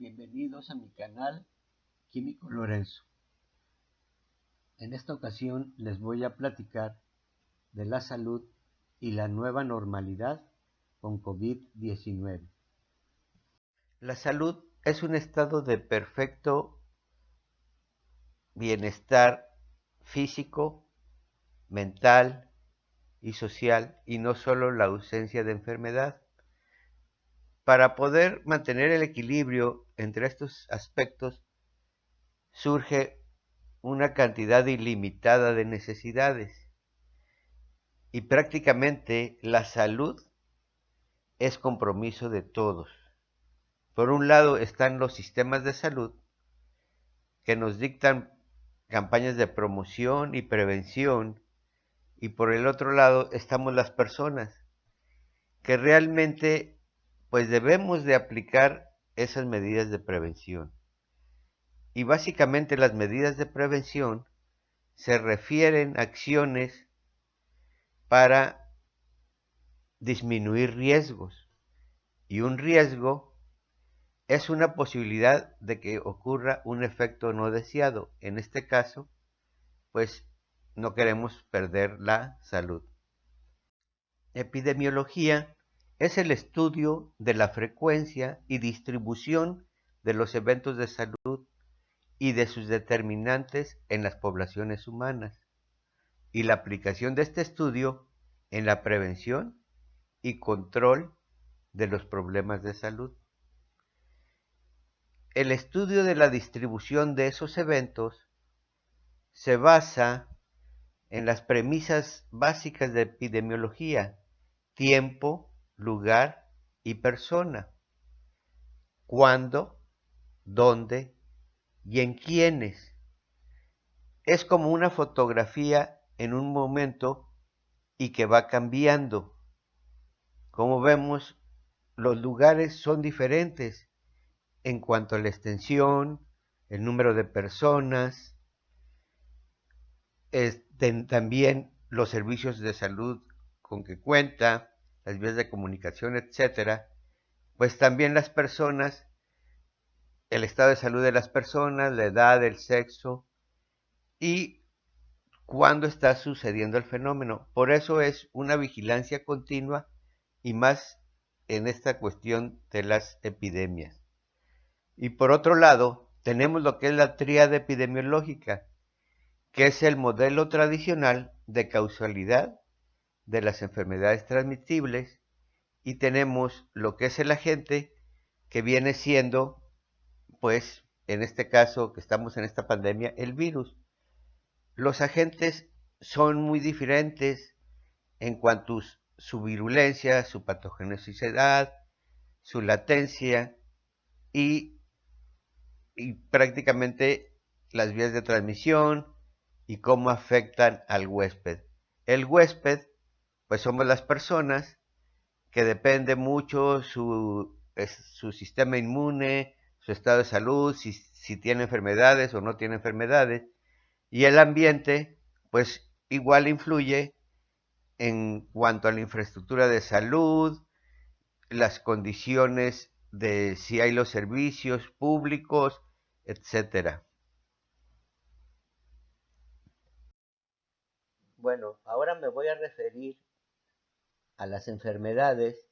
bienvenidos a mi canal Químico Lorenzo. En esta ocasión les voy a platicar de la salud y la nueva normalidad con COVID-19. La salud es un estado de perfecto bienestar físico, mental y social, y no solo la ausencia de enfermedad. Para poder mantener el equilibrio entre estos aspectos, surge una cantidad ilimitada de necesidades, y prácticamente la salud es compromiso de todos. Por un lado están los sistemas de salud que nos dictan campañas de promoción y prevención, y por el otro lado estamos las personas que realmente pues debemos de aplicar esas medidas de prevención. Y básicamente las medidas de prevención se refieren a acciones para disminuir riesgos, y un riesgo es una posibilidad de que ocurra un efecto no deseado. En este caso, pues no queremos perder la salud. Epidemiología es el estudio de la frecuencia y distribución de los eventos de salud y de sus determinantes en las poblaciones humanas, y la aplicación de este estudio en la prevención y control de los problemas de salud. El estudio de la distribución de esos eventos se basa en las premisas básicas de epidemiología: tiempo, lugar y persona, cuándo, dónde y en quiénes. Es como una fotografía en un momento y que va cambiando. Como vemos, los lugares son diferentes en cuanto a la extensión, el número de personas, también los servicios de salud con que cuenta, las vías de comunicación, etcétera. Pues también las personas, el estado de salud de las personas, la edad, el sexo y cuándo está sucediendo el fenómeno. Por eso es una vigilancia continua, y más en esta cuestión de las epidemias. Y por otro lado, tenemos lo que es la tríada epidemiológica, que es el modelo tradicional de causalidad de las enfermedades transmisibles, y tenemos lo que es el agente, que viene siendo, pues, en este caso que estamos en esta pandemia, el virus. Los agentes son muy diferentes en cuanto a su virulencia, su patogenosidad, su latencia y prácticamente las vías de transmisión y cómo afectan al huésped. El huésped, pues somos las personas, que depende mucho su sistema inmune, su estado de salud, si tiene enfermedades o no tiene enfermedades, y el ambiente, pues igual influye en cuanto a la infraestructura de salud, las condiciones de si hay los servicios públicos, etcétera. Bueno, ahora me voy a referir a las enfermedades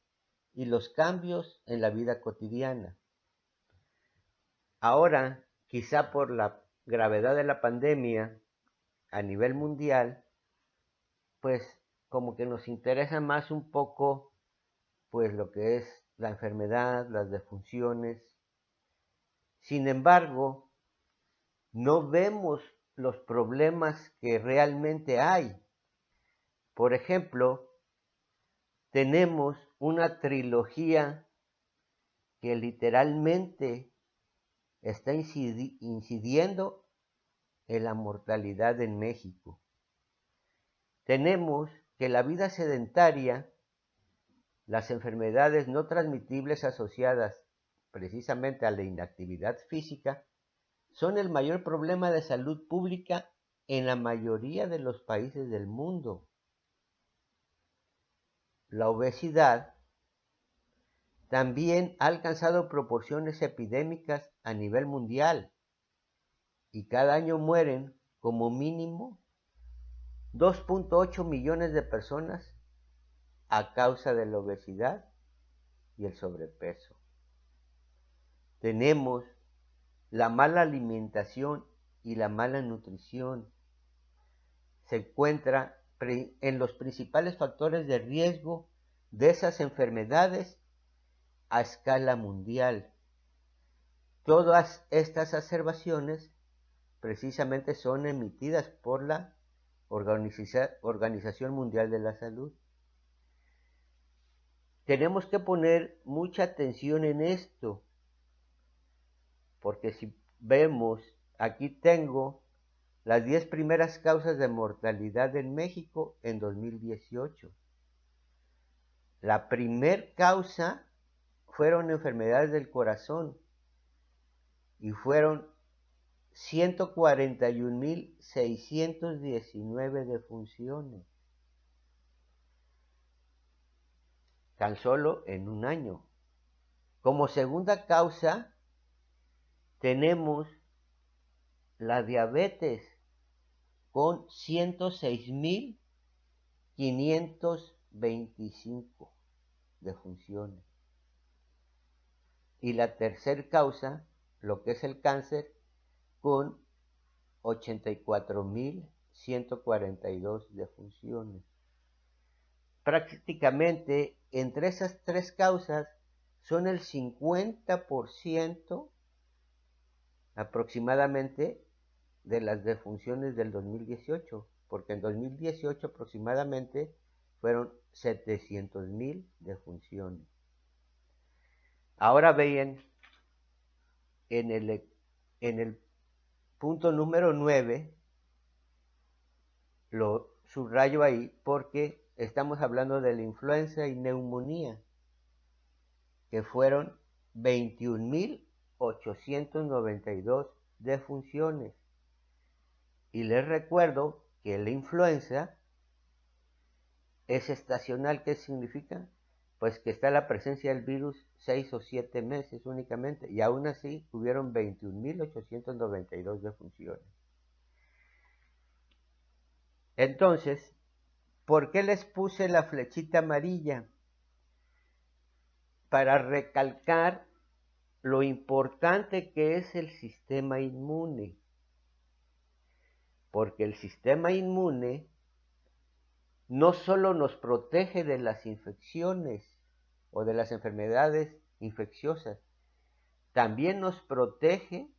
y los cambios en la vida cotidiana. Ahora, quizá por la gravedad de la pandemia a nivel mundial, pues como que nos interesa más un poco pues lo que es la enfermedad, las defunciones. Sin embargo, no vemos los problemas que realmente hay. Por ejemplo, tenemos una trilogía que literalmente está incidiendo en la mortalidad en México. Tenemos que la vida sedentaria, las enfermedades no transmitibles asociadas precisamente a la inactividad física, son el mayor problema de salud pública en la mayoría de los países del mundo. La obesidad también ha alcanzado proporciones epidémicas a nivel mundial y cada año mueren como mínimo 2.8 millones de personas a causa de la obesidad y el sobrepeso. Tenemos la mala alimentación y la mala nutrición. Se encuentra en los principales factores de riesgo de esas enfermedades a escala mundial. Todas estas observaciones precisamente son emitidas por la Organización Mundial de la Salud. Tenemos que poner mucha atención en esto, porque si vemos, aquí tengo las 10 primeras causas de mortalidad en México en 2018. La primer causa fueron enfermedades del corazón y fueron 141.619 defunciones, tan solo en un año. Como segunda causa tenemos la diabetes con 106.525 defunciones. Y la tercera causa, lo que es el cáncer, con 84.142 defunciones. Prácticamente entre esas tres causas son el 50% aproximadamente de las defunciones del 2018, porque en 2018 aproximadamente fueron 700.000 defunciones. Ahora vean, en el punto número 9, lo subrayo ahí porque estamos hablando de la influenza y neumonía, que fueron 21.892 defunciones. Y les recuerdo que la influenza es estacional. ¿Qué significa? Pues que está la presencia del virus 6 o 7 meses únicamente, y aún así tuvieron 21.892 defunciones. Entonces, ¿por qué les puse la flechita amarilla? Para recalcar lo importante que es el sistema inmune. Porque el sistema inmune no solo nos protege de las infecciones o de las enfermedades infecciosas, también nos protege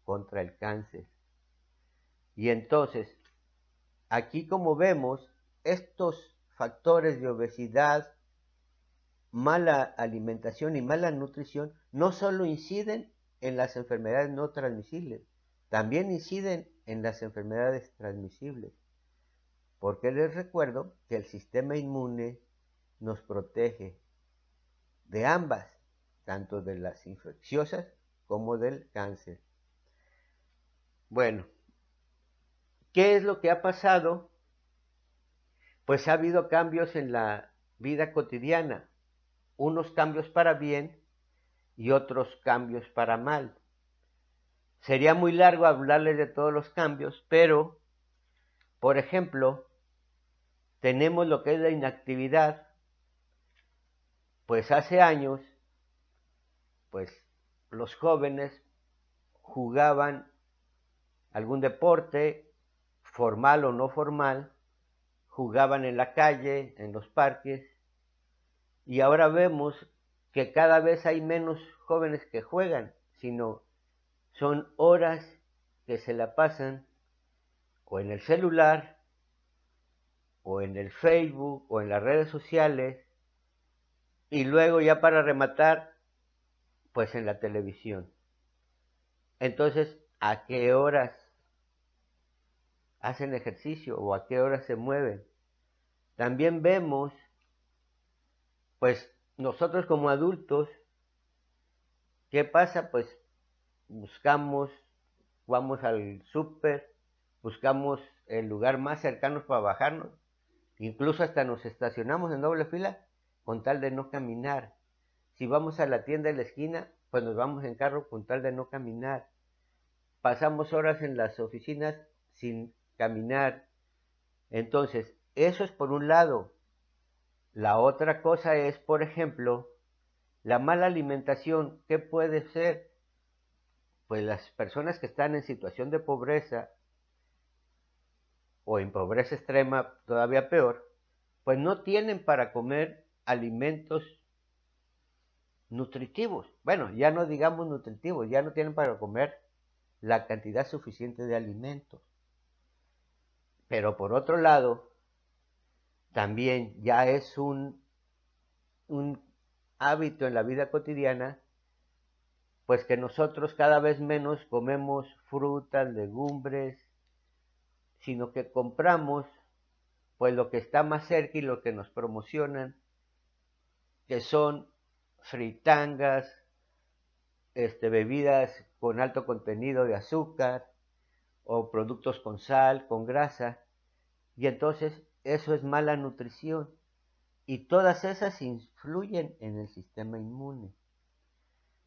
contra el cáncer. Y entonces, aquí como vemos, estos factores de obesidad, mala alimentación y mala nutrición no solo inciden en las enfermedades no transmisibles, también inciden en las enfermedades transmisibles. Porque les recuerdo que el sistema inmune nos protege de ambas, tanto de las infecciosas como del cáncer. Bueno, ¿qué es lo que ha pasado? Pues ha habido cambios en la vida cotidiana, unos cambios para bien y otros cambios para mal. Sería muy largo hablarles de todos los cambios, pero, por ejemplo, tenemos lo que es la inactividad. Pues hace años, pues los jóvenes jugaban algún deporte, formal o no formal, jugaban en la calle, en los parques, y ahora vemos que cada vez hay menos jóvenes que juegan, sino son horas que se la pasan o en el celular, o en el Facebook, o en las redes sociales, y luego ya para rematar, pues en la televisión. Entonces, ¿a qué horas hacen ejercicio o a qué horas se mueven? También vemos, pues nosotros como adultos, ¿qué pasa? Pues buscamos, vamos al súper, buscamos el lugar más cercano para bajarnos, incluso hasta nos estacionamos en doble fila con tal de no caminar. Si vamos a la tienda de la esquina, pues nos vamos en carro con tal de no caminar. Pasamos horas en las oficinas sin caminar. Entonces, eso es por un lado. La otra cosa es, por ejemplo, la mala alimentación. ¿Qué puede ser? Pues las personas que están en situación de pobreza o en pobreza extrema, todavía peor, pues no tienen para comer alimentos nutritivos. Bueno, ya no digamos nutritivos, ya no tienen para comer la cantidad suficiente de alimentos. Pero por otro lado, también ya es un hábito en la vida cotidiana, pues que nosotros cada vez menos comemos frutas, legumbres, sino que compramos pues lo que está más cerca y lo que nos promocionan, que son fritangas, bebidas con alto contenido de azúcar o productos con sal, con grasa, y entonces eso es mala nutrición y todas esas influyen en el sistema inmune.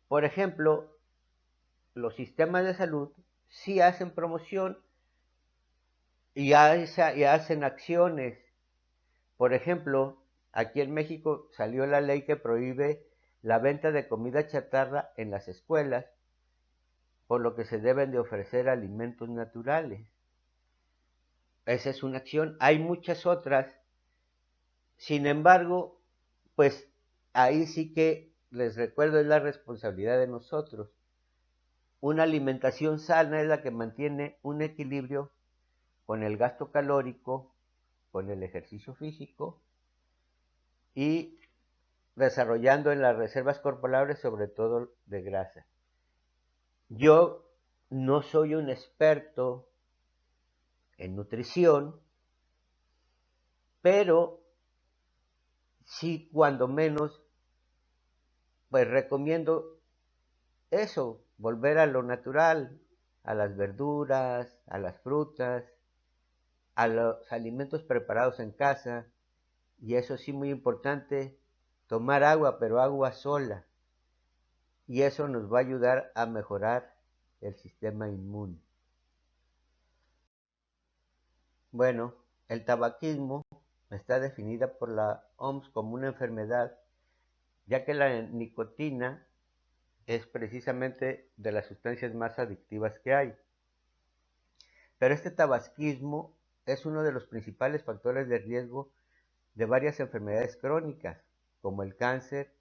Por ejemplo, los sistemas de salud sí hacen promoción y hacen acciones. Por ejemplo, aquí en México salió la ley que prohíbe la venta de comida chatarra en las escuelas, por lo que se deben de ofrecer alimentos naturales. Esa es una acción. Hay muchas otras. Sin embargo, pues ahí sí que les recuerdo es la responsabilidad de nosotros. Una alimentación sana es la que mantiene un equilibrio con el gasto calórico, con el ejercicio físico y desarrollando en las reservas corporales sobre todo de grasa. Yo no soy un experto en nutrición, pero sí cuando menos pues recomiendo eso, volver a lo natural, a las verduras, a las frutas, a los alimentos preparados en casa, y eso sí muy importante, tomar agua, pero agua sola, y eso nos va a ayudar a mejorar el sistema inmune. Bueno, el tabaquismo está definida por la OMS como una enfermedad, ya que la nicotina es precisamente de las sustancias más adictivas que hay. Pero este tabaquismo es uno de los principales factores de riesgo de varias enfermedades crónicas, como el cáncer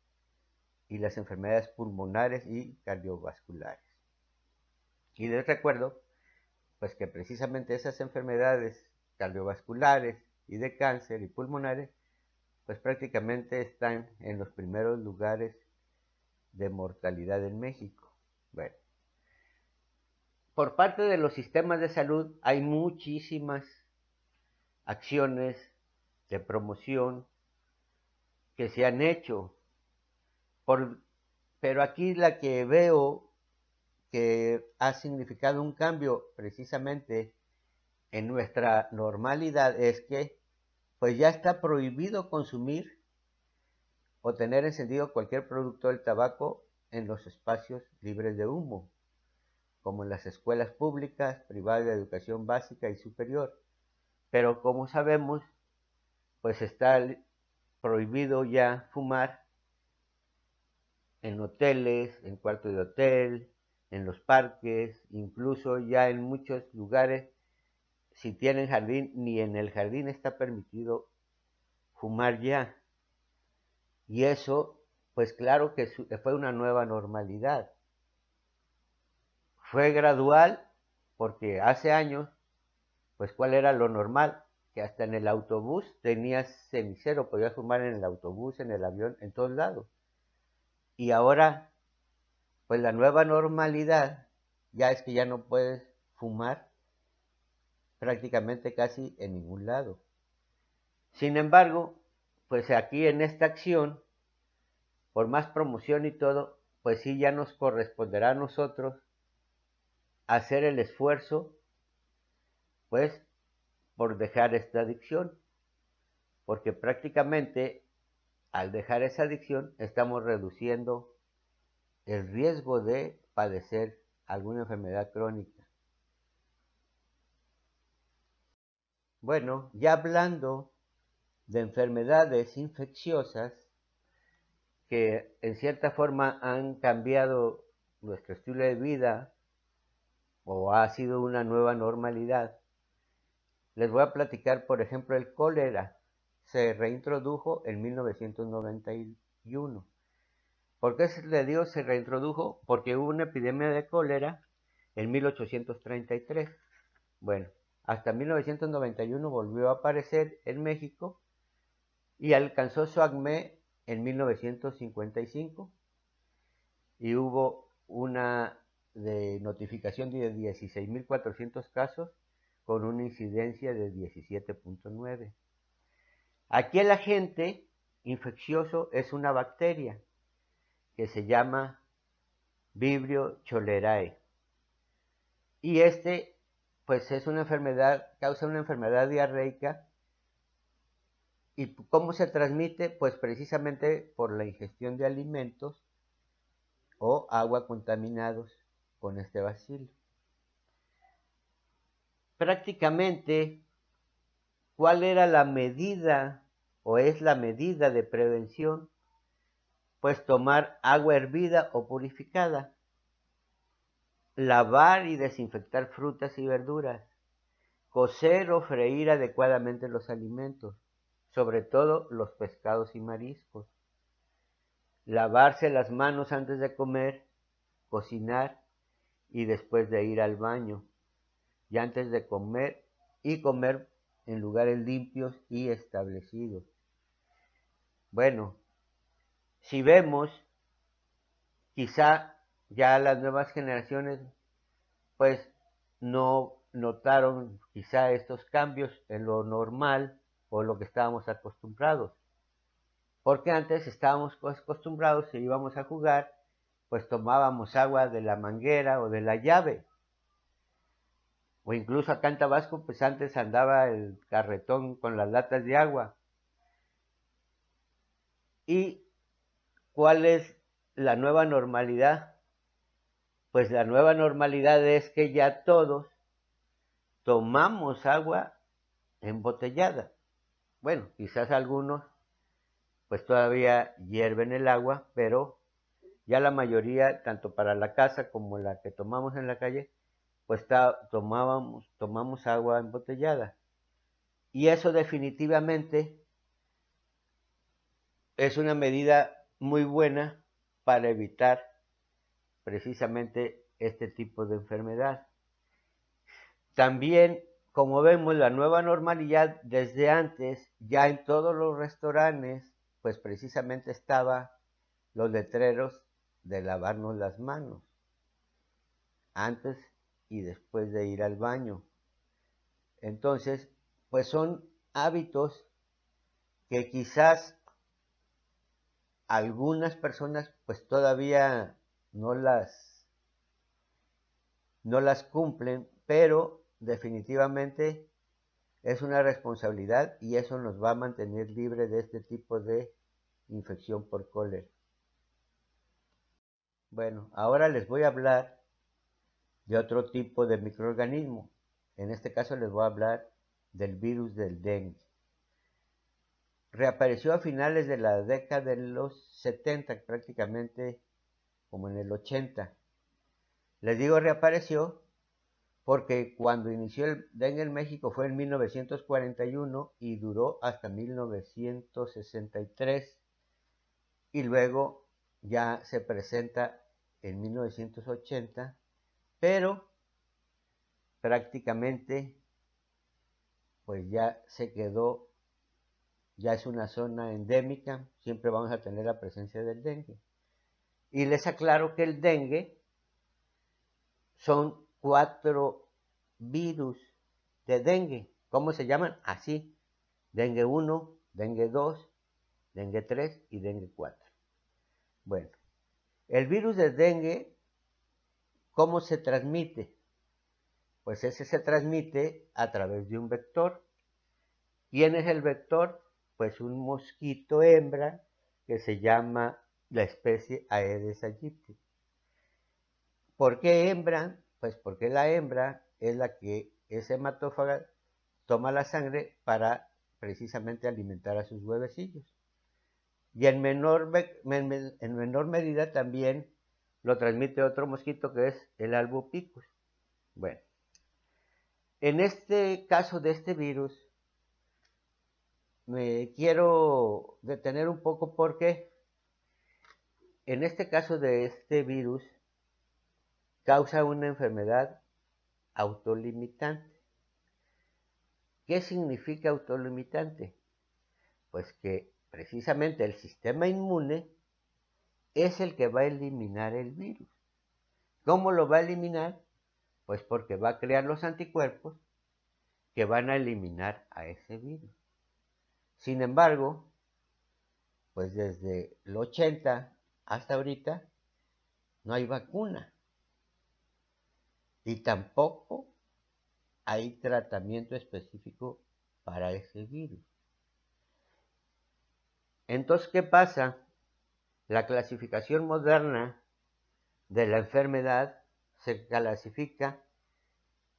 y las enfermedades pulmonares y cardiovasculares. Y les recuerdo, pues que precisamente esas enfermedades cardiovasculares y de cáncer y pulmonares, pues prácticamente están en los primeros lugares de mortalidad en México. Bueno, por parte de los sistemas de salud hay muchísimas acciones de promoción que se han hecho, pero aquí la que veo que ha significado un cambio precisamente en nuestra normalidad es que pues ya está prohibido consumir o tener encendido cualquier producto del tabaco en los espacios libres de humo, como en las escuelas públicas, privadas de educación básica y superior. Pero como sabemos, pues está prohibido ya fumar en hoteles, en cuartos de hotel, en los parques, incluso ya en muchos lugares, si tienen jardín, ni en el jardín está permitido fumar ya. Y eso, pues claro que fue una nueva normalidad. Fue gradual porque hace años, pues ¿cuál era lo normal? Que hasta en el autobús tenías cenicero, podías fumar en el autobús, en el avión, en todos lados. Y ahora, pues la nueva normalidad ya es que ya no puedes fumar prácticamente casi en ningún lado. Sin embargo, pues aquí en esta acción, por más promoción y todo, pues sí ya nos corresponderá a nosotros hacer el esfuerzo, pues, por dejar esta adicción, porque prácticamente al dejar esa adicción, estamos reduciendo el riesgo de padecer alguna enfermedad crónica. Bueno, ya hablando de enfermedades infecciosas que en cierta forma han cambiado nuestro estilo de vida o ha sido una nueva normalidad, les voy a platicar, por ejemplo, el cólera. Se reintrodujo en 1991. ¿Por qué le digo se reintrodujo? Porque hubo una epidemia de cólera en 1833. Bueno, hasta 1991 volvió a aparecer en México y alcanzó su acme en 1955 y hubo una de notificación de 16.400 casos con una incidencia de 17.9. Aquí el agente infeccioso es una bacteria que se llama Vibrio cholerae. Y pues es una enfermedad, causa una enfermedad diarreica. ¿Y cómo se transmite? Pues precisamente por la ingestión de alimentos o agua contaminados con este bacilo. Prácticamente, ¿cuál era la medida o es la medida de prevención? Pues tomar agua hervida o purificada, lavar y desinfectar frutas y verduras, cocer o freír adecuadamente los alimentos, sobre todo los pescados y mariscos, lavarse las manos antes de comer, cocinar y después de ir al baño, y antes de comer y comer en lugares limpios y establecidos. Bueno, si vemos, quizá ya las nuevas generaciones pues no notaron quizá estos cambios en lo normal o lo que estábamos acostumbrados. Porque antes estábamos acostumbrados, si íbamos a jugar, pues tomábamos agua de la manguera o de la llave. O incluso acá en Tabasco, pues antes andaba el carretón con las latas de agua. ¿Y cuál es la nueva normalidad? Pues la nueva normalidad es que ya todos tomamos agua embotellada. Bueno, quizás algunos pues todavía hierven el agua, pero ya la mayoría, tanto para la casa como la que tomamos en la calle, pues tomamos agua embotellada. Y eso definitivamente es una medida muy buena para evitar precisamente este tipo de enfermedad. También, como vemos, la nueva normalidad desde antes, ya en todos los restaurantes, pues precisamente estaba los letreros de lavarnos las manos antes y después de ir al baño. Entonces, pues son hábitos que quizás algunas personas pues todavía no las cumplen, pero definitivamente es una responsabilidad y eso nos va a mantener libre de este tipo de infección por cólera. Bueno, ahora les voy a hablar de otro tipo de microorganismo. En este caso les voy a hablar del virus del dengue. Reapareció a finales de la década de los 70, prácticamente como en el 80. Les digo reapareció porque cuando inició el dengue en México fue en 1941 y duró hasta 1963 y luego ya se presenta en 1980, pero prácticamente pues ya se quedó, ya es una zona endémica, siempre vamos a tener la presencia del dengue. Y les aclaro que el dengue son 4 virus de dengue. ¿Cómo se llaman? Así. Dengue 1, dengue 2, dengue 3 y dengue 4. Bueno, el virus de dengue, ¿cómo se transmite? Pues ese se transmite a través de un vector. ¿Quién es el vector? Pues un mosquito hembra que se llama la especie Aedes aegypti. ¿Por qué hembra? Pues porque la hembra es la que es hematófaga, toma la sangre para precisamente alimentar a sus huevecillos. Y en menor medida también lo transmite otro mosquito que es el Albopicus. Bueno, en este caso de este virus, me quiero detener un poco porque en este caso de este virus causa una enfermedad autolimitante. ¿Qué significa autolimitante? Pues que precisamente el sistema inmune es el que va a eliminar el virus. ¿Cómo lo va a eliminar? Pues porque va a crear los anticuerpos que van a eliminar a ese virus. Sin embargo, pues desde el 80 hasta ahorita no hay vacuna y tampoco hay tratamiento específico para ese virus. Entonces, ¿qué pasa? La clasificación moderna de la enfermedad se clasifica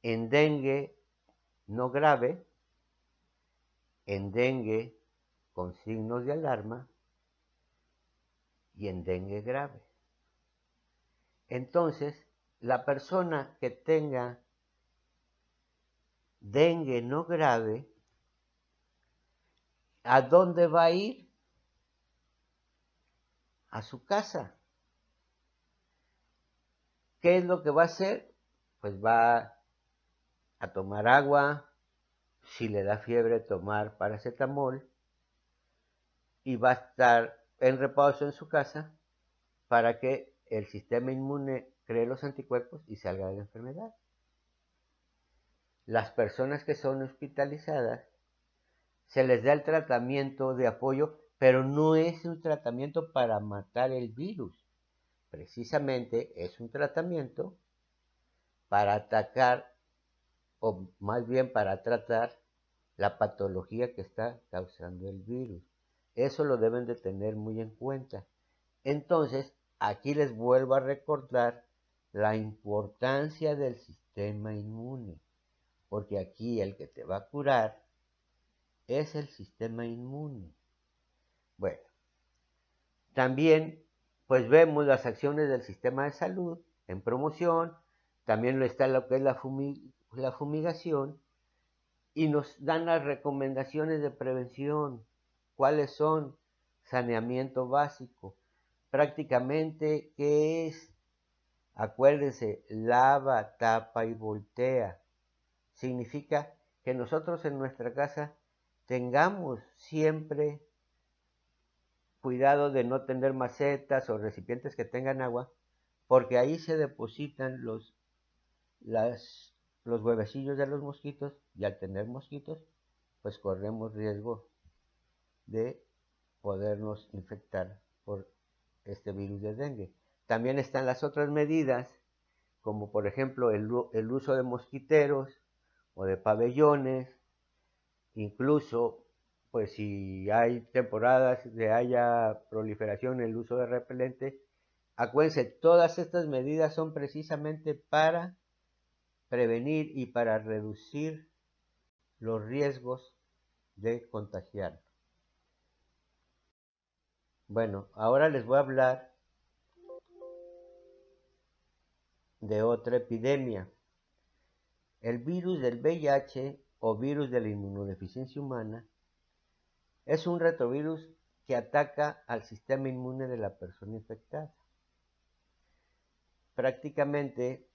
en dengue no grave, en dengue con signos de alarma y en dengue grave. Entonces, la persona que tenga dengue no grave, ¿a dónde va a ir? A su casa. ¿Qué es lo que va a hacer? Pues va a tomar agua, si le da fiebre tomar paracetamol y va a estar en reposo en su casa para que el sistema inmune cree los anticuerpos y salga de la enfermedad. Las personas que son hospitalizadas se les da el tratamiento de apoyo, pero no es un tratamiento para matar el virus. Precisamente es un tratamiento para atacar, o más bien para tratar la patología que está causando el virus. Eso lo deben de tener muy en cuenta. Entonces, aquí les vuelvo a recordar la importancia del sistema inmune, porque aquí el que te va a curar es el sistema inmune. Bueno, también pues vemos las acciones del sistema de salud en promoción, también está lo que es la fumigación, y nos dan las recomendaciones de prevención. ¿Cuáles son? Saneamiento básico. Prácticamente, ¿qué es? Acuérdense, lava, tapa y voltea. Significa que nosotros en nuestra casa tengamos siempre cuidado de no tener macetas o recipientes que tengan agua, porque ahí se depositan los huevecillos de los mosquitos, y al tener mosquitos, pues corremos riesgo de podernos infectar por este virus de dengue. También están las otras medidas, como por ejemplo el uso de mosquiteros o de pabellones, incluso pues si hay temporadas de haya proliferación el uso de repelente. Acuérdense, todas estas medidas son precisamente para prevenir y para reducir los riesgos de contagiar. Bueno, ahora les voy a hablar de otra epidemia. El virus del VIH o virus de la inmunodeficiencia humana es un retrovirus que ataca al sistema inmune de la persona infectada. Prácticamente,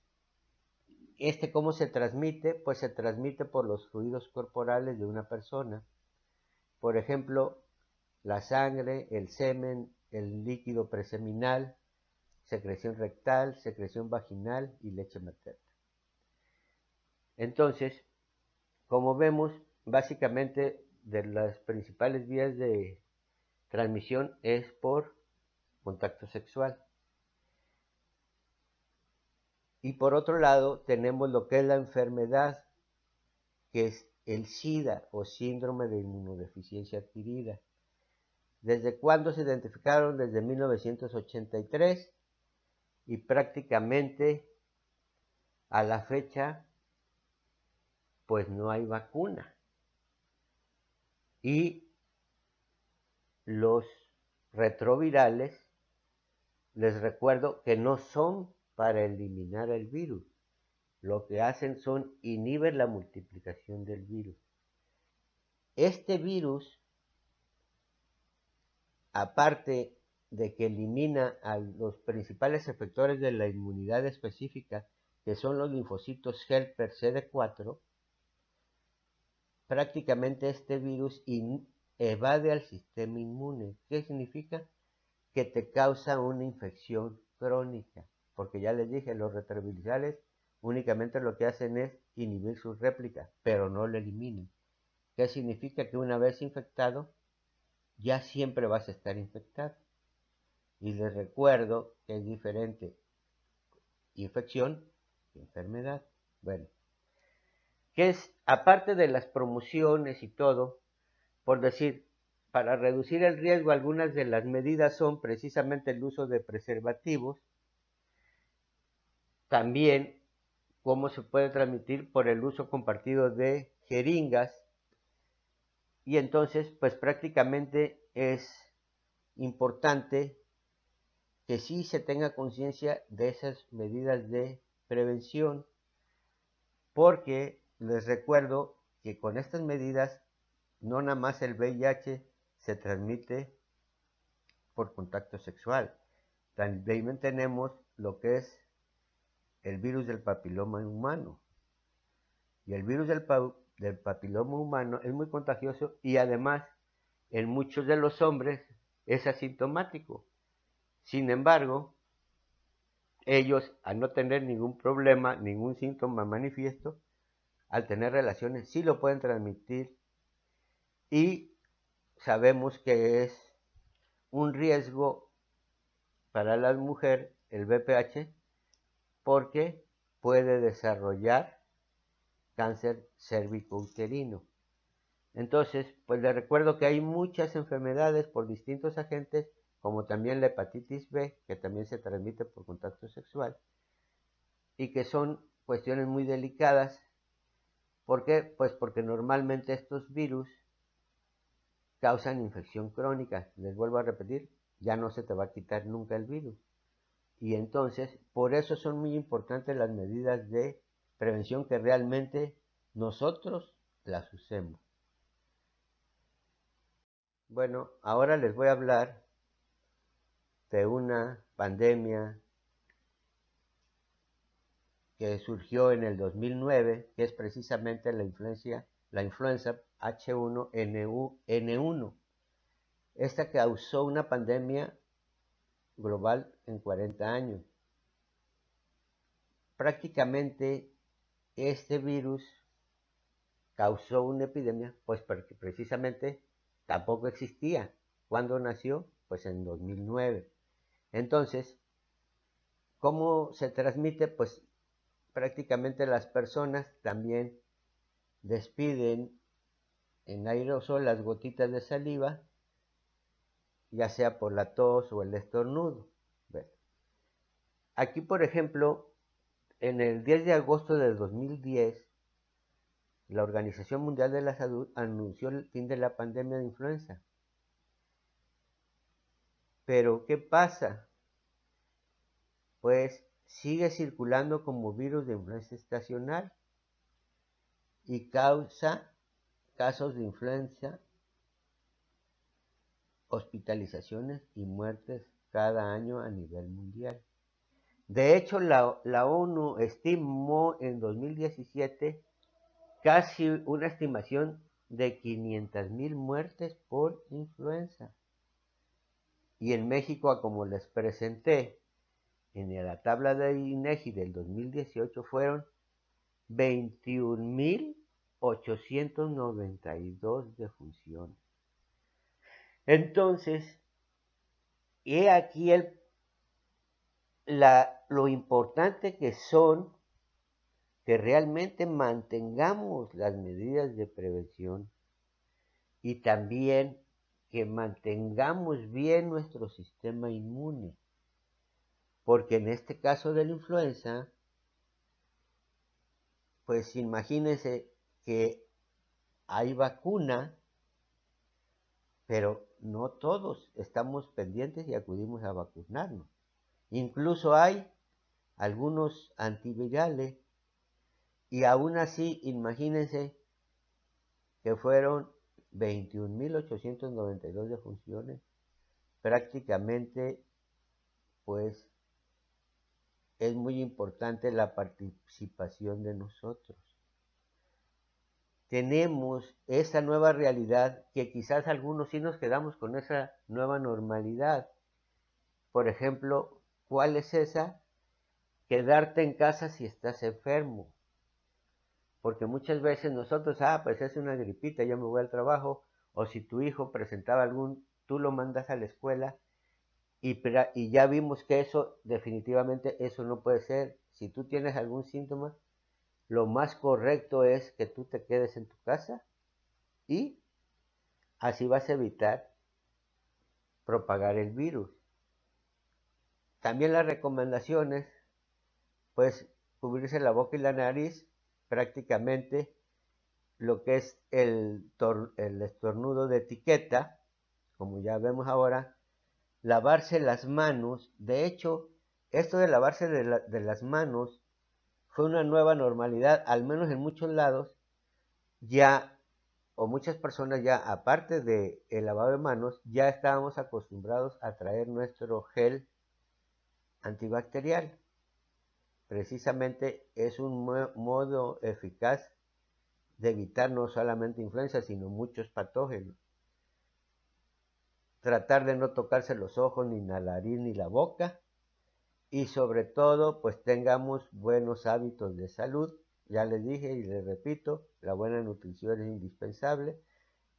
¿cómo se transmite? Pues se transmite por los fluidos corporales de una persona. Por ejemplo, la sangre, el semen, el líquido preseminal, secreción rectal, secreción vaginal y leche materna. Entonces, como vemos, básicamente de las principales vías de transmisión es por contacto sexual. Y por otro lado, tenemos lo que es la enfermedad, que es el SIDA o síndrome de inmunodeficiencia adquirida. ¿Desde cuándo se identificaron? Desde 1983 y prácticamente a la fecha pues no hay vacuna. Y los retrovirales, les recuerdo que no son para eliminar el virus. Lo que hacen son inhibir la multiplicación del virus. Este virus, aparte de que elimina a los principales efectores de la inmunidad específica, que son los linfocitos helper CD4, prácticamente este virus evade al sistema inmune. ¿Qué significa? Que te causa una infección crónica, porque ya les dije, los retrovirales únicamente lo que hacen es inhibir su réplica, pero no lo eliminan. ¿Qué significa? Que una vez infectado, ya siempre vas a estar infectado. Y les recuerdo que es diferente infección que enfermedad. Bueno, que es, aparte de las promociones y todo, por decir, para reducir el riesgo, algunas de las medidas son precisamente el uso de preservativos, también cómo se puede transmitir por el uso compartido de jeringas, y entonces pues prácticamente es importante que sí se tenga conciencia de esas medidas de prevención, porque les recuerdo que con estas medidas no nada más el VIH se transmite por contacto sexual, también tenemos lo que es el virus del papiloma humano. Y el virus del papiloma humano es muy contagioso y además en muchos de los hombres es asintomático. Sin embargo, ellos al no tener ningún problema, ningún síntoma manifiesto, al tener relaciones sí lo pueden transmitir y sabemos que es un riesgo para la mujer el VPH porque puede desarrollar cáncer cérvico-uterino. Entonces, pues les recuerdo que hay muchas enfermedades por distintos agentes, como también la hepatitis B, que también se transmite por contacto sexual, y que son cuestiones muy delicadas. ¿Por qué? Pues porque normalmente estos virus causan infección crónica. Les vuelvo a repetir, ya no se te va a quitar nunca el virus. Y entonces, por eso son muy importantes las medidas de prevención que realmente nosotros las usemos. Bueno, ahora les voy a hablar de una pandemia que surgió en el 2009, que es precisamente la influenza H1N1. Esta causó una pandemia global en 40 años. Prácticamente este virus causó una epidemia, pues porque precisamente tampoco existía. ¿Cuándo nació? Pues en 2009. Entonces, ¿cómo se transmite? Pues prácticamente las personas también despiden en aerosol las gotitas de saliva, ya sea por la tos o el estornudo. Bueno, aquí, por ejemplo, en el 10 de agosto de 2010, la Organización Mundial de la Salud anunció el fin de la pandemia de influenza. Pero, ¿qué pasa? Pues sigue circulando como virus de influenza estacional y causa casos de influenza, hospitalizaciones y muertes cada año a nivel mundial. De hecho, la ONU estimó en 2017 casi una estimación de 500,000 muertes por influenza. Y en México, como les presenté en la tabla de INEGI del 2018, fueron 21,892 defunciones. Entonces, he aquí lo importante que son que realmente mantengamos las medidas de prevención y también que mantengamos bien nuestro sistema inmune, porque en este caso de la influenza, pues imagínense que hay vacuna, pero no todos estamos pendientes y acudimos a vacunarnos. Incluso hay algunos antivirales y aún así, imagínense que fueron 21.892 defunciones, prácticamente pues es muy importante la participación de nosotros. Tenemos esa nueva realidad que quizás algunos sí nos quedamos con esa nueva normalidad. Por ejemplo, ¿cuál es esa? Quedarte en casa si estás enfermo. Porque muchas veces nosotros, pues es una gripita, yo me voy al trabajo, o si tu hijo presentaba tú lo mandas a la escuela, y ya vimos que eso, definitivamente, eso no puede ser. Si tú tienes algún síntoma, lo más correcto es que tú te quedes en tu casa y así vas a evitar propagar el virus. También las recomendaciones, pues cubrirse la boca y la nariz, prácticamente lo que es el estornudo de etiqueta, como ya vemos ahora, lavarse las manos. De hecho, esto de lavarse de las manos fue una nueva normalidad, al menos en muchos lados, ya, o muchas personas ya, aparte de el lavado de manos, ya estábamos acostumbrados a traer nuestro gel antibacterial. Precisamente es un modo eficaz de evitar no solamente influenza, sino muchos patógenos. Tratar de no tocarse los ojos, ni la nariz, ni la boca. Y sobre todo, pues tengamos buenos hábitos de salud. Ya les dije y les repito, la buena nutrición es indispensable.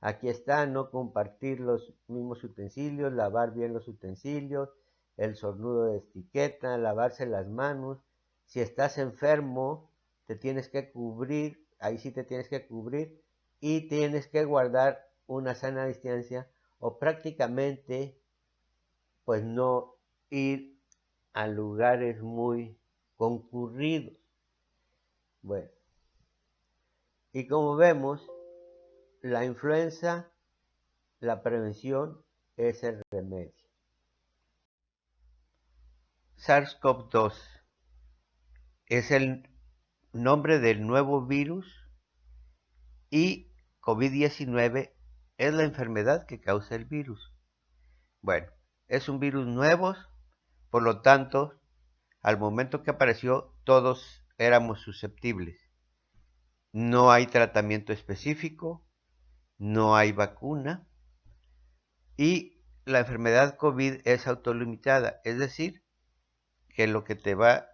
Aquí está, no compartir los mismos utensilios, lavar bien los utensilios, el sornudo de etiqueta, lavarse las manos. Si estás enfermo, te tienes que cubrir, ahí sí te tienes que cubrir y tienes que guardar una sana distancia o prácticamente pues no ir a lugares muy concurridos. Bueno, y como vemos, la influenza, la prevención es el remedio. SARS-CoV-2 es el nombre del nuevo virus y COVID-19 es la enfermedad que causa el virus. Bueno, es un virus nuevo, por lo tanto, al momento que apareció, todos éramos susceptibles. No hay tratamiento específico, no hay vacuna y la enfermedad COVID es autolimitada, es decir, que lo que te va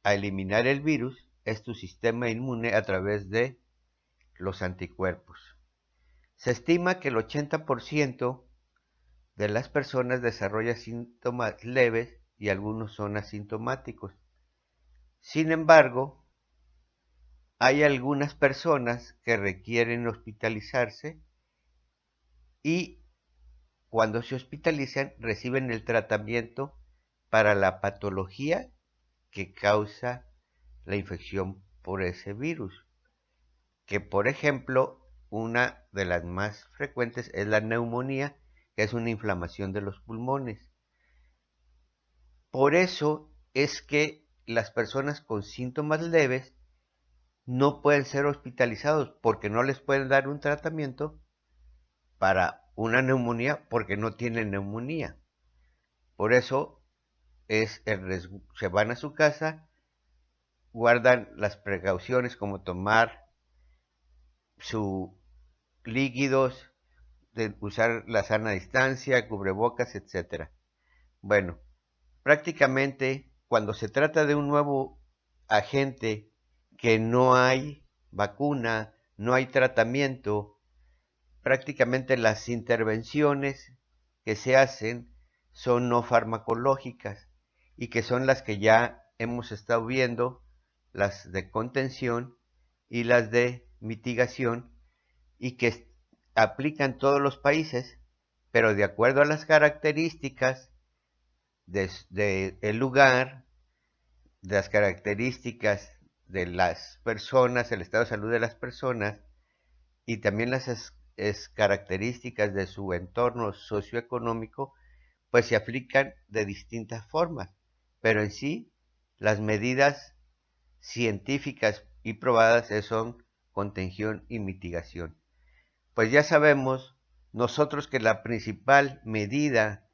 a eliminar el virus es tu sistema inmune a través de los anticuerpos. Se estima que el 80% de las personas desarrolla síntomas leves y algunos son asintomáticos. Sin embargo, hay algunas personas que requieren hospitalizarse y cuando se hospitalizan reciben el tratamiento para la patología que causa la infección por ese virus. Que por ejemplo, una de las más frecuentes es la neumonía, que es una inflamación de los pulmones. Por eso es que las personas con síntomas leves no pueden ser hospitalizados porque no les pueden dar un tratamiento para una neumonía porque no tienen neumonía. Por eso se van a su casa, guardan las precauciones como tomar sus líquidos, de usar la sana distancia, cubrebocas, etc. Bueno, prácticamente cuando se trata de un nuevo agente que no hay vacuna, no hay tratamiento, prácticamente las intervenciones que se hacen son no farmacológicas y que son las que ya hemos estado viendo, las de contención y las de mitigación, y que aplican todos los países pero de acuerdo a las características del lugar, de las características de las personas, el estado de salud de las personas y también las características de su entorno socioeconómico, pues se aplican de distintas formas, pero en sí las medidas científicas y probadas son contención y mitigación. Pues ya sabemos nosotros que la principal medida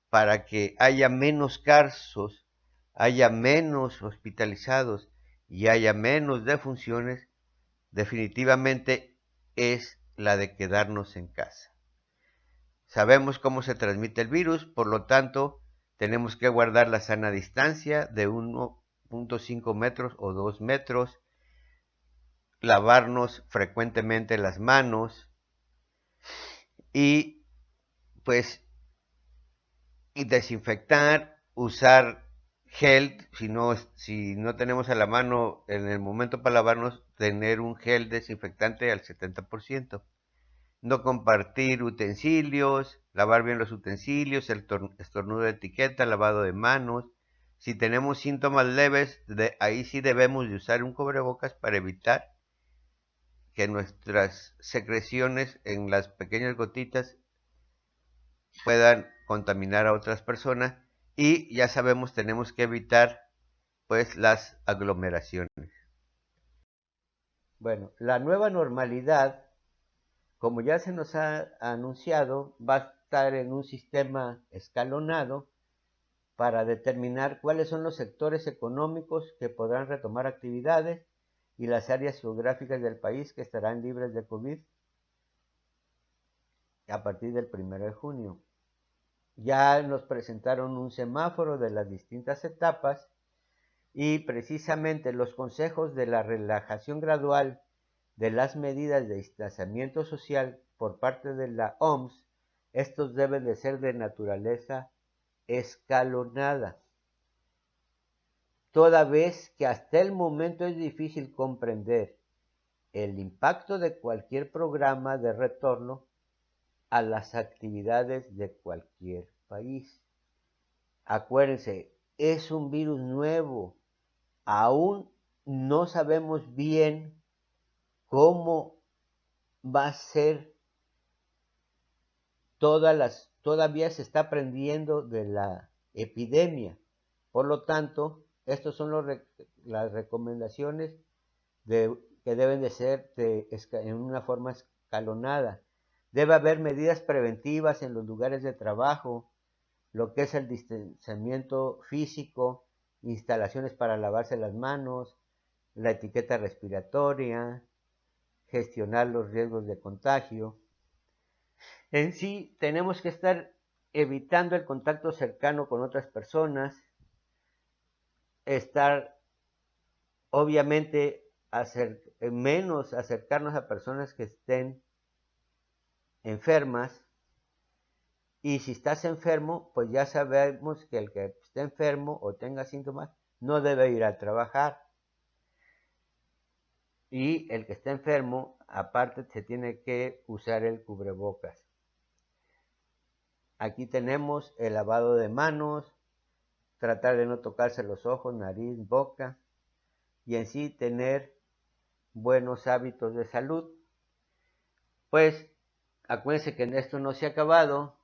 para que haya menos casos, haya menos hospitalizados y haya menos defunciones, definitivamente es la de quedarnos en casa. Sabemos cómo se transmite el virus, por lo tanto, tenemos que guardar la sana distancia de 1.5 metros o 2 metros, lavarnos frecuentemente las manos y pues y desinfectar, usar gel, si no tenemos a la mano en el momento para lavarnos, tener un gel desinfectante al 70%. No compartir utensilios, lavar bien los utensilios, el estornudo de etiqueta, lavado de manos. Si tenemos síntomas leves, ahí sí debemos de usar un cubrebocas para evitar que nuestras secreciones en las pequeñas gotitas puedan contaminar a otras personas y ya sabemos tenemos que evitar pues las aglomeraciones. Bueno, la nueva normalidad, como ya se nos ha anunciado, va a estar en un sistema escalonado para determinar cuáles son los sectores económicos que podrán retomar actividades y las áreas geográficas del país que estarán libres de COVID a partir del 1 de junio. Ya nos presentaron un semáforo de las distintas etapas y precisamente los consejos de la relajación gradual de las medidas de distanciamiento social por parte de la OMS, estos deben de ser de naturaleza escalonada, toda vez que hasta el momento es difícil comprender el impacto de cualquier programa de retorno a las actividades de cualquier país. Acuérdense, es un virus nuevo, aún no sabemos bien cómo va a ser todavía se está aprendiendo de la epidemia. Por lo tanto, estas son las recomendaciones que deben de ser en una forma escalonada. Debe haber medidas preventivas en los lugares de trabajo, lo que es el distanciamiento físico, instalaciones para lavarse las manos, la etiqueta respiratoria, gestionar los riesgos de contagio. En sí, tenemos que estar evitando el contacto cercano con otras personas, estar, obviamente, menos acercarnos a personas que estén enfermas. Y si estás enfermo, pues ya sabemos que el que esté enfermo o tenga síntomas no debe ir a trabajar. Y el que esté enfermo, aparte, se tiene que usar el cubrebocas. Aquí tenemos el lavado de manos, tratar de no tocarse los ojos, nariz, boca, y en sí tener buenos hábitos de salud. Pues acuérdense que en esto no se ha acabado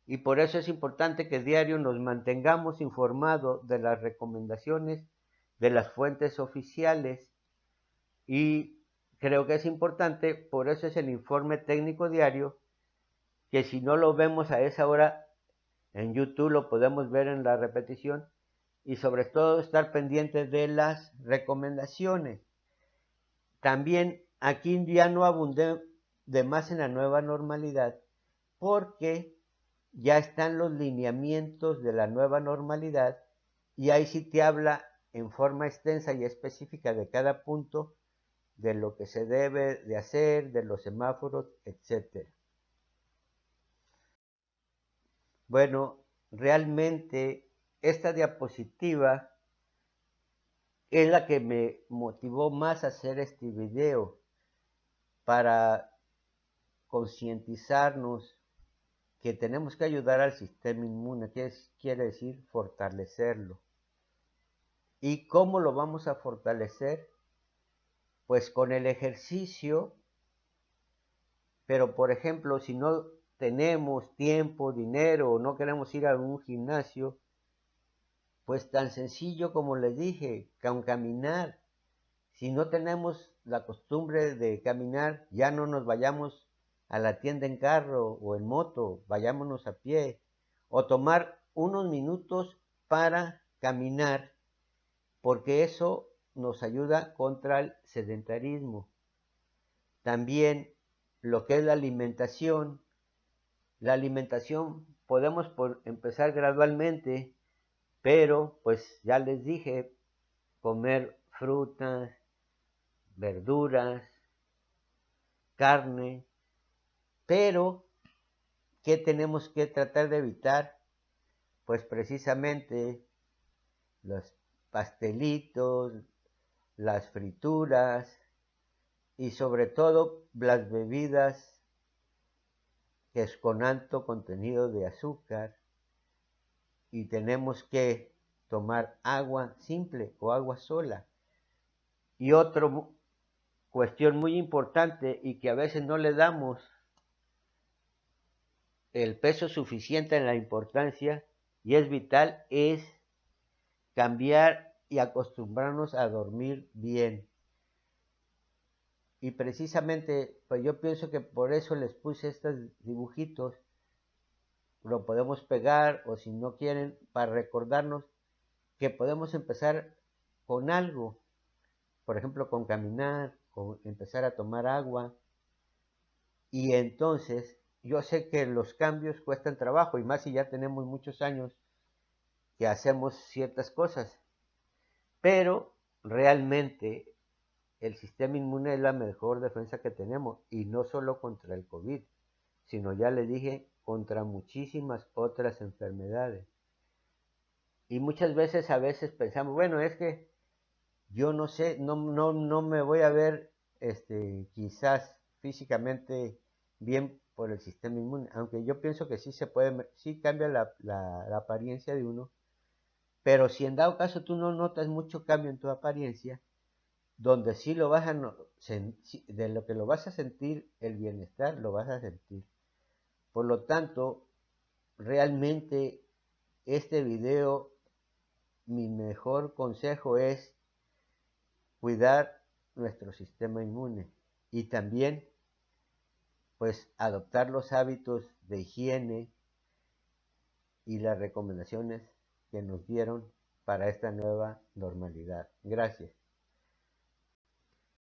y por eso es importante que diario nos mantengamos informados de las recomendaciones de las fuentes oficiales y creo que es importante, por eso es el informe técnico diario, que si no lo vemos a esa hora en YouTube lo podemos ver en la repetición y sobre todo estar pendientes de las recomendaciones. También aquí ya no abundé de más en la nueva normalidad porque ya están los lineamientos de la nueva normalidad y ahí sí te habla en forma extensa y específica de cada punto, de lo que se debe de hacer, de los semáforos, etc. Bueno, realmente esta diapositiva es la que me motivó más a hacer este video para concientizarnos que tenemos que ayudar al sistema inmune, que quiere decir fortalecerlo. ¿Y cómo lo vamos a fortalecer? Pues con el ejercicio, pero por ejemplo, si no tenemos tiempo, dinero o no queremos ir a un gimnasio, pues tan sencillo como les dije, con caminar. Si no tenemos la costumbre de caminar, ya no nos vayamos a la tienda en carro o en moto, vayámonos a pie, o tomar unos minutos para caminar, porque eso nos ayuda contra el sedentarismo. También lo que es la alimentación podemos empezar gradualmente, pero pues ya les dije, comer frutas, verduras, carne, pero ¿qué tenemos que tratar de evitar? Pues precisamente los pastelitos, las frituras y sobre todo las bebidas que es con alto contenido de azúcar, y tenemos que tomar agua simple o agua sola. Y otra cuestión muy importante y que a veces no le damos el peso suficiente en la importancia y es vital, es cambiar y acostumbrarnos a dormir bien. Y precisamente, pues yo pienso que por eso les puse estos dibujitos. Lo podemos pegar o si no quieren, para recordarnos que podemos empezar con algo. Por ejemplo, con caminar, con empezar a tomar agua. Y entonces, yo sé que los cambios cuestan trabajo y más si ya tenemos muchos años que hacemos ciertas cosas. Pero realmente el sistema inmune es la mejor defensa que tenemos y no solo contra el COVID, sino ya les dije, contra muchísimas otras enfermedades. Y muchas veces a veces pensamos, bueno, es que yo no sé, no me voy a ver quizás físicamente bien por el sistema inmune, aunque yo pienso que sí se puede, sí cambia la apariencia de uno, pero si en dado caso tú no notas mucho cambio en tu apariencia, donde sí lo vas a de lo que lo vas a sentir, el bienestar lo vas a sentir. Por lo tanto, realmente este video, mi mejor consejo es cuidar nuestro sistema inmune y también pues adoptar los hábitos de higiene y las recomendaciones que nos dieron para esta nueva normalidad. Gracias.